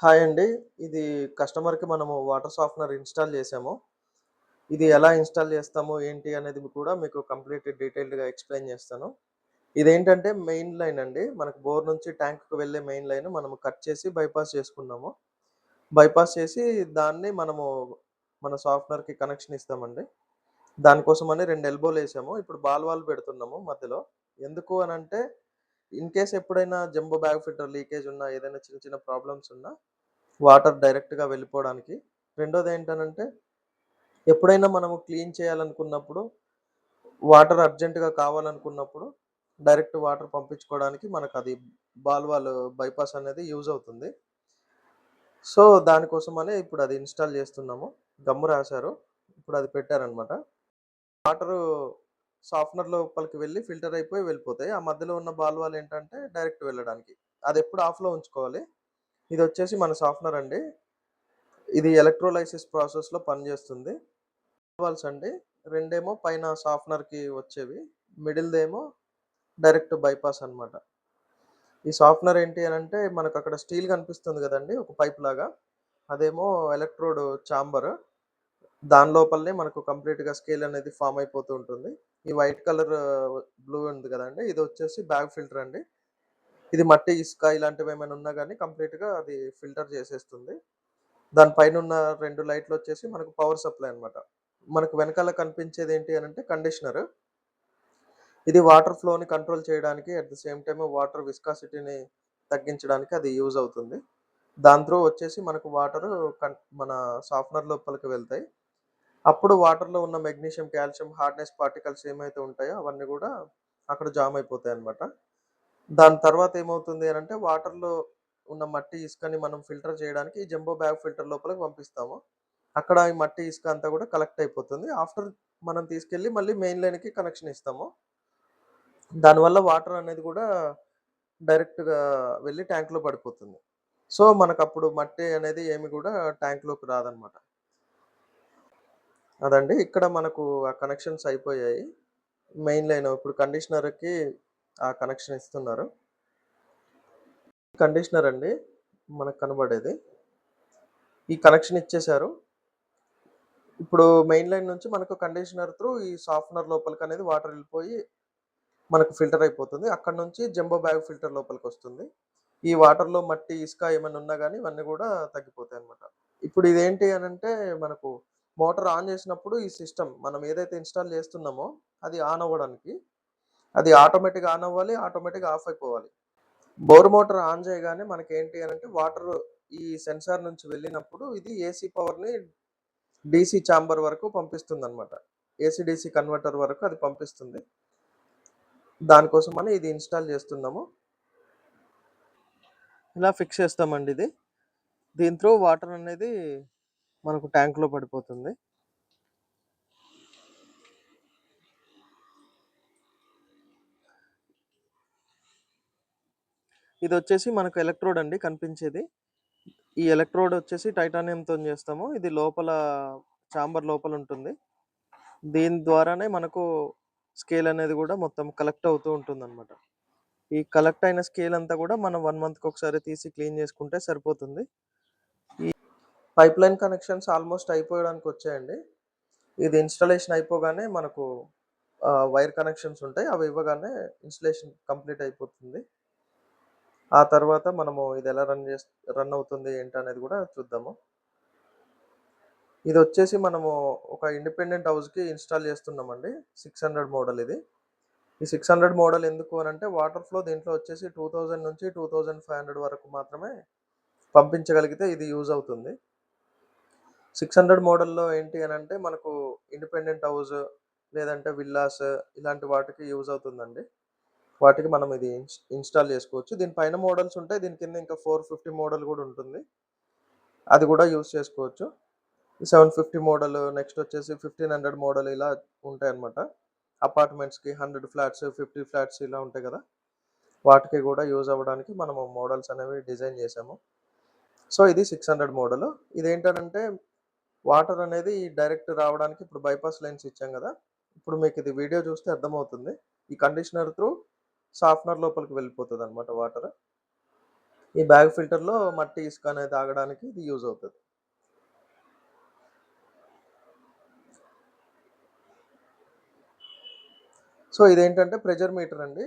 Hi అండి. ఇది కస్టమర్‌కి మనము వాటర్ సాఫ్ట్‌నర్ ఇన్‌స్టాల్ చేసాము. ఇది ఎలా ఇన్‌స్టాల్ చేస్తాము, ఏంటి అనేది కూడా మీకు కంప్లీట్ డీటెయిల్డ్‌గా ఎక్స్‌ప్లెయిన్ చేస్తాను. ఇదేంటంటే మెయిన్ లైన్ అండి. మనకు బోర్ నుంచి ట్యాంక్‌కి వెళ్ళే మెయిన్ లైన్ మనము కట్ చేసి బైపాస్ చేసుకున్నాము. బైపాస్ చేసి దాన్ని మనము మన సాఫ్ట్‌నర్‌కి కనెక్షన్ ఇస్తామండి. దానికోసమని 2 ఎల్బోలేసాము. ఇప్పుడు బాల్ వాల్వ్ పెడుతున్నాము మధ్యలో. ఎందుకు అనంటే ఇన్ కేస్ ఎప్పుడైనా జంబో బ్యాగ్ ఫిల్టర్ లీకేజ్ ఉన్నా, ఏదైనా చిన్న చిన్న ప్రాబ్లమ్స్ ఉన్నా వాటర్ డైరెక్ట్‌గా వెళ్ళిపోవడానికి. రెండోదేంటనంటే, ఎప్పుడైనా మనము క్లీన్ చేయాలనుకున్నప్పుడు, వాటర్ అర్జెంట్‌గా కావాలనుకున్నప్పుడు, డైరెక్ట్ వాటర్ పంపించుకోవడానికి మనకది బాల్ వాల్ బైపాస్ అనేది యూజ్ అవుతుంది. సో, దానికోసమనే ఇప్పుడది ఇన్‌స్టాల్ చేస్తున్నాము. గమ్ రాశారు. ఇప్పుడది పెట్టారనమాట. వాటరు సాఫ్ట్‌నర్ లోపలికి వెళ్లి ఫిల్టర్ అయిపోయి వెళ్ళిపోతాయి. ఆ మధ్యలో ఉన్న బాల్ వాల్ ఏంటంటే డైరెక్ట్ వెళ్ళడానికి. అదెప్పుడు ఆఫ్‌లో ఉంచుకోవాలి. ఇదొచ్చేసి మన సాఫ్ట్‌నర్ అండి. ఇది ఎలక్ట్రోలైసిస్ ప్రాసెస్‌లో పనిచేస్తుంది. వాల్స్ అండి. రెండేమో పైన సాఫ్ట్‌నర్‌కి వచ్చేవి. మిడిల్‌దేమో డైరెక్ట్ బైపాస్ అన్నమాట. ఈ సాఫ్ట్‌నర్ ఏంటి అనంటే మనకక్కడ స్టీల్ కనిపిస్తుంది గదండీ! ఒక పైప్‌లాగా. అదేమో ఎలక్ట్రోడ్ చాంబర్. దాని లోపలనే మనకు కంప్లీట్‌గా స్కేల్ అనేది ఫార్మ్ అయిపోతూ ఉంటుంది. ఈ వైట్ కలర్ బ్లూ ఉంది గదండీ! ఇదొచ్చేసి బ్యాగ్ ఫిల్టర్ అండి. ఇది మట్టి, ఇసుక ఇలాంటివేమైనా ఉన్నా గాని కంప్లీట్‌గా అది ఫిల్టర్ చేసేస్తుంది. దాని పైనున్న 2 లైట్‌లొచ్చేసి మనకు పవర్ సప్లై అన్నమాట. మనకు వెనకాల కనిపించేదేంటి అనంటే కండిషనర్. ఇది వాటర్ ఫ్లోని కంట్రోల్ చేయడానికి at the same time water విస్కాసిటీని తగ్గించడానికి అది యూజ్ అవుతుంది. దాని త్రూ వచ్చేసి మనకు వాటరు మన సాఫ్ట్‌నర్ లోపలికి వెళ్తాయి. అప్పుడు వాటర్‌లో ఉన్న మెగ్నీషియం, కాల్షియం, హార్డ్‌నెస్ పార్టికల్స్ ఏమైతే ఉంటాయో అవన్నీ గూడా అక్కడ జామ్ అయిపోతాయన్నమాట. దాని తర్వాత ఏమవుతుంది అనంటే వాటర్‌లో ఉన్న మట్టి, ఇసుకని మనం ఫిల్టర్ చేయడానికి ఈ జంబో బ్యాగ్ ఫిల్టర్ లోపలికి పంపిస్తాము. అక్కడ ఈ మట్టి, ఇసుక అంతా గూడా కలెక్ట్ అయిపోతుంది. మనం తీసుకెళ్ళి మళ్ళీ మెయిన్ లైన్‌కి కనెక్షన్ ఇస్తాము. దానివల్ల వాటర్ అనేది గూడా డైరెక్ట్‌గా వెళ్లి ట్యాంక్‌లో పడిపోతుంది. సో, మనకప్పుడు మట్టి అనేది ఏమి గూడా ట్యాంక్‌లోకి రాదనమాట. అదండి. ఇక్కడ మనకు ఆ కనెక్షన్స్ అయిపోయాయి. మెయిన్ లైన్ ఇప్పుడు కండిషనర్‌కి ఆ కనెక్షన్ ఇస్తున్నారు. కండిషనర్ అండి మనకు కనబడేది. ఈ కనెక్షన్ ఇచ్చేశారు. ఇప్పుడు మెయిన్ లైన్ నుంచి మనకు కండిషనర్ త్రూ ఈ సాఫ్ట్‌నర్ లోపలికనేది వాటర్ ఎళ్ళిపోయి మనకు ఫిల్టర్ అయిపోతుంది. అక్కడి నుంచి జంబో బ్యాగ్ ఫిల్టర్ లోపలికొస్తుంది. ఈ వాటర్‌లో మట్టి, ఇసుక ఏమన్నా ఉన్నా గాని ఇవన్నీ గూడా తగ్గిపోతాయన్నమాట. ఇప్పుడు ఇదేంటి అనంటే మనకు మోటార్ ఆన్ చేసినప్పుడు ఈ సిస్టమ్ మనం ఏదైతే ఇన్‌స్టాల్ చేస్తున్నామో అది ఆన్ అవ్వడానికి అది ఆటోమేటిక్‌గా ఆన్ అవ్వాలి. ఆటోమేటిక్‌గా ఆఫ్ అయిపోవాలి. బోర్ మోటార్ ఆన్ చేయగానే మనకేంటి అనంటే వాటర్ ఈ సెన్సార్ నుంచి వెళ్ళినప్పుడు ఇది ఏసీ పవర్‌ని డీసీ చాంబర్ వరకు పంపిస్తుందన్నమాట. ఏసీ, డీసీ కన్వర్టర్ వరకు అది పంపిస్తుంది. దానికోసమని ఇది ఇన్‌స్టాల్ చేస్తున్నాము. ఇలా ఫిక్స్ చేస్తామండి ఇది. దీని త్రూ వాటర్ అనేది మనకు ట్యాంక్‌లో పడిపోతుంది. ఇదొచ్చేసి మనకు ఎలక్ట్రోడ్ అండి కనిపించేది. ఈ ఎలక్ట్రోడ్ వచ్చేసి టైటానియంతోని చేస్తాము. ఇది లోపల చాంబర్ లోపలుంటుంది. దీని ద్వారానే మనకు స్కేల్ అనేది గూడా మొత్తం కలెక్ట్ అవుతూ ఉంటుందన్నమాట. ఈ కలెక్ట్ అయిన స్కేల్ అంతా గూడా మనం 1 మంత్‌కొకసారి తీసి క్లీన్ చేసుకుంటే సరిపోతుంది. ఈ పైప్‌లైన్ కనెక్షన్స్ ఆల్‌మోస్ట్ అయిపోవడానికొచ్చాయండి. ఇది ఇన్‌స్టాలేషన్ అయిపోగానే మనకు వైర్ కనెక్షన్స్ ఉంటాయి. అవి ఇవ్వగానే ఇన్‌స్టలేషన్ కంప్లీట్ అయిపోతుంది. ఆ తర్వాత మనము ఇదెలా రన్ అవుతుంది ఏంటనేది గూడా చూద్దాము. ఇదొచ్చేసి మనము ఒక ఇండిపెండెంట్ హౌస్‌కి ఇన్‌స్టాల్ చేస్తున్నామండి. 600 మోడల్ ఇది. ఈ 600 మోడల్ ఎందుకు అనంటే వాటర్ ఫ్లో దీంట్లో వచ్చేసి 2000 నుంచి 2500 వరకు మాత్రమే పంపించగలిగితే ఇది యూజ్ అవుతుంది. 600 మోడల్‌లో ఏంటి అనంటే మనకు ఇండిపెండెంట్ హౌస్ లేదంటే విల్లాస్ ఇలాంటి వాటికి యూజ్ అవుతుందండి. వాటికి మనం ఇది ఇన్‌స్టాల్ చేసుకోవచ్చు. దీని పైన మోడల్స్ ఉంటాయి. దీని కింద ఇంకా 450 మోడల్ గూడా ఉంటుంది. అది గూడా యూజ్ చేసుకోవచ్చు. 750 మోడల్ నెక్స్ట్ వచ్చేసి 1500 మోడల్ ఇలా ఉంటాయన్నమాట. అపార్ట్మెంట్స్‌కి 100 ఫ్లాట్స్, 50 ఫ్లాట్స్ ఇలా ఉంటాయి గదా! వాటికి గూడా యూజ్ అవ్వడానికి మనము మోడల్స్ అనేవి డిజైన్ చేసాము. సో, ఇది 600 మోడల్. ఇదేంటనంటే వాటర్ అనేది డైరెక్ట్ రావడానికి ఇప్పుడు బైపాస్ లైన్స్ ఇచ్చాం గదా! ఇప్పుడు మీకిది వీడియో చూస్తే అర్థమవుతుంది. ఈ కండిషనర్ త్రూ సాఫ్ట్‌నర్ లోపలికి వెళ్ళిపోతదన్నమాట వాటర్. ఈ బ్యాగ్ ఫిల్టర్‌లో మట్టి, ఇసుక అనేది ఆగడానికి ఇది యూజ్ అవుతది. సో, ఇదేంటంటే ప్రెషర్ మీటర్ అండి.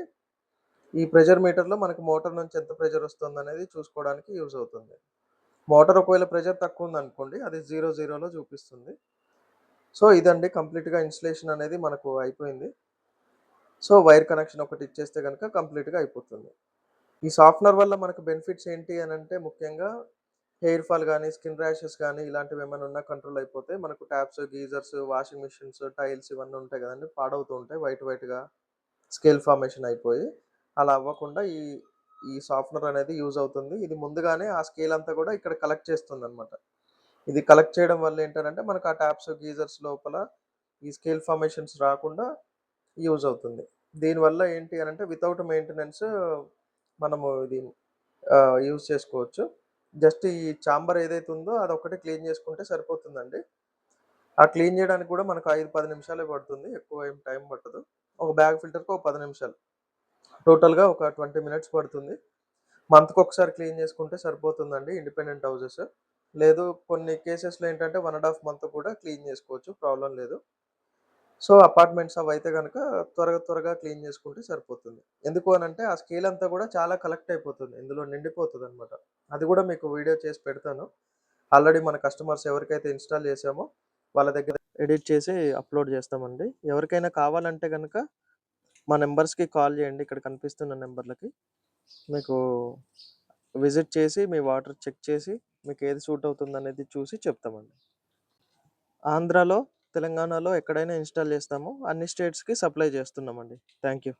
ఈ ప్రెషర్ మీటర్‌లో మనకి మోటార్ నుంచి ఎంత ప్రెషర్ వస్తుందనేది చూసుకోవడానికి యూజ్ అవుతుంది. మోటార్ ఒకవేళ ప్రెషర్ తక్కువుందనుకోండి అది 0లో చూపిస్తుంది. సో, ఇదండి కంప్లీట్‌గా ఇన్‌స్టలేషన్ అనేది మనకు అయిపోయింది. సో, వైర్ కనెక్షన్ ఒకటి ఇచ్చేస్తే గనుక కంప్లీట్‌గా అయిపోతుంది. ఈ సాఫ్ట్‌నర్ వల్ల మనకు బెనిఫిట్స్ ఏంటి అనంటే ముఖ్యంగా హెయిర్ ఫాల్ గానీ, స్కిన్ ర్యాషెస్ గానీ ఇలాంటివేమైనా ఉన్నా కంట్రోల్ అయిపోతాయి. మనకు taps, geysers, washing machines, tiles ఇవన్నీ ఉంటాయి గదండీ! పాడవుతూ ఉంటాయి. వైట్‌గా స్కేల్ ఫార్మేషన్ అయిపోయి. అలా అవ్వకుండా ఈ సాఫ్ట్‌నర్ అనేది యూజ్ అవుతుంది. ఇది ముందుగానే ఆ స్కేల్ అంతా గూడా ఇక్కడ కలెక్ట్ చేస్తుందనమాట. ఇది కలెక్ట్ చేయడం వల్ల ఏంటనంటే మనకు ఆ ట్యాప్స్, గీజర్స్ లోపల ఈ స్కేల్ ఫార్మేషన్స్ రాకుండా యూజ్ అవుతుంది. దీనివల్ల ఏంటి అనంటే వితౌట్ మెయింటెనెన్స్ మనము ఇది యూజ్ చేసుకోవచ్చు. జస్ట్ ఈ చాంబర్ ఏదైతే ఉందో అదొక్కటే క్లీన్ చేసుకుంటే సరిపోతుందండి. ఆ క్లీన్ చేయడానికి కూడా మనకు 5, 10 నిమిషాలే పడుతుంది. ఎక్కువ ఏం టైం పట్టదు. ఒక బ్యాగ్ ఫిల్టర్‌కి ఒక 10 నిమిషాలు. టోటల్‌గా ఒక 20 మినిట్స్ పడుతుంది. మంత్‌కొకసారి క్లీన్ చేసుకుంటే సరిపోతుందండి ఇండిపెండెంట్ హౌసెస్. లేదు కొన్ని కేసెస్‌లో ఏంటంటే 1 ½ మంత్ కూడా క్లీన్ చేసుకోవచ్చు. ప్రాబ్లమ్ లేదు. సో, అపార్ట్‌మెంట్స్ అవైతే గనక త్వరగా క్లీన్ చేసుకుంటే సరిపోతుంది. ఎందుకు అనంటే ఆ స్కేల్ అంతా గూడా చాలా కలెక్ట్ అయిపోతుంది. ఇందులో నిండిపోతదనమాట. అది గూడా మీకు వీడియో చేసి పెడతాను. ఆల్రెడీ మన కస్టమర్స్ ఎవరికైతే ఇన్‌స్టాల్ చేసామో వాళ్ళ దగ్గర ఎడిట్ చేసి అప్‌లోడ్ చేస్తామండి. ఎవరికైనా కావాలంటే గనక మా నంబర్స్‌కి కాల్ చేయండి. ఇక్కడ కనిపిస్తున్న నంబర్‌లకి. మీకు విజిట్ చేసి మీ వాటర్ చెక్ చేసి మీకేది సూట్ అవుతుందనేది చూసి చెప్తామండి. ఆంధ్రాలో, తెలంగాణలో ఎక్కడైనా ఇన్‌స్టాల్ చేస్తాము. అన్ని స్టేట్స్‌కి సప్లై చేస్తున్నామండి. Thank you.